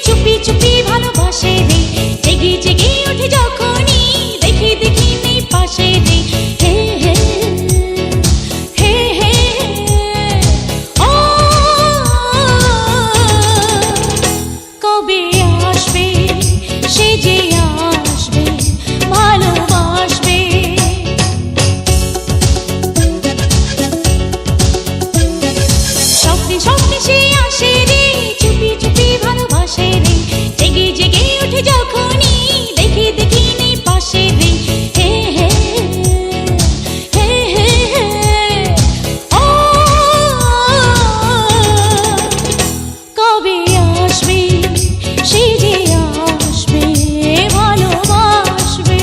চুপি চুপি ভালোবাসে রে, জেগে জেগে ওঠে যখনই দেখি দেখি নেই পাশে রে। হে হে হে হে ও কবে আসবে সে যে আসবে ভালোবাসবে। স্বপ্নে স্বপ্নে সে আসে রে, চুপি চুপি ভালোবাসে রে, জেগে জেগে ওঠে যখনই দেখি দেখি নেই পাশে রে। হে হে হে হে হে ও কবে আসবে সে যে আসবে ভালোবাসবে।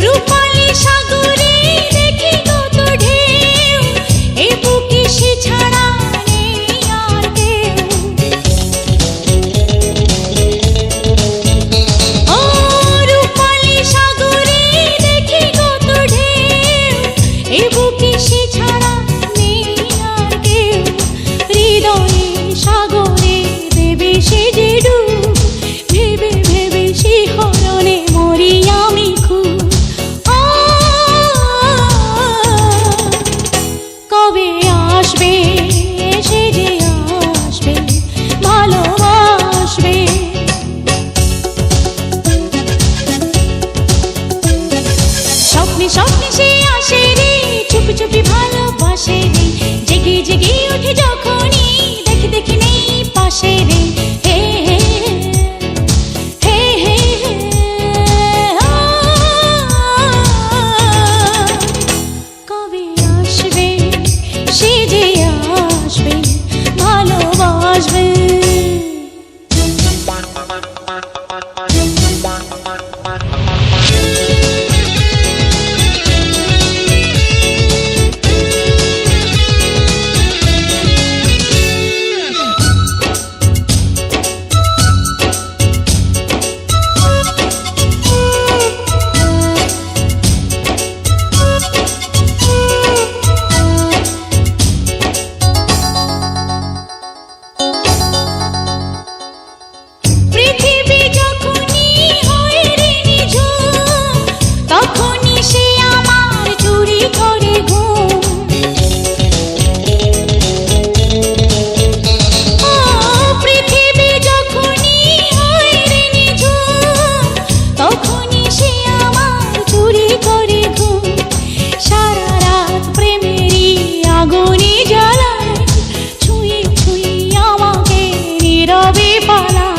রূপালী সাগরে দেখি কত ঢেউ, এ বুকে সে ছাড়া নেই আর কেউ। ও রূপালী সাগরে দেখি কত ঢেউ, এ বুকে সে ছাড়া নেই আর কেউ। হৃদয়ে সাগরে দেবে সে যে ডুব, ভেবে ভেবে শিহরণে মরি আমি খুব। কবে আসবে সে যে আসবে ভালোবাসবে। স্বপ্নে স্বপ্নে সে আসে রে, চুপি চুপি ভালোবাসে রে, জেগে জেগে ওঠে যখনই দেখি দেখি নেই পাশে রে। হে হে হে হে হে ও কবে আসবে সে যে আসবে ভালোবাসবে। পৃথিবী যখনই হয় রে নিঝুম, তখনই সে আমার চুরি করে ঘুম। ও পৃথিবী যখনই হয় রে নিঝুম, তখনই সে আমার চুরি করে ঘুম। সারা রাত প্রেমেরই আগুনে জ্বালায়, ছুঁয়ে ছুঁয়ে আমাকে নীরবে পালায়।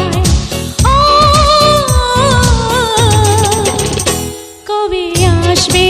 কবে আসবে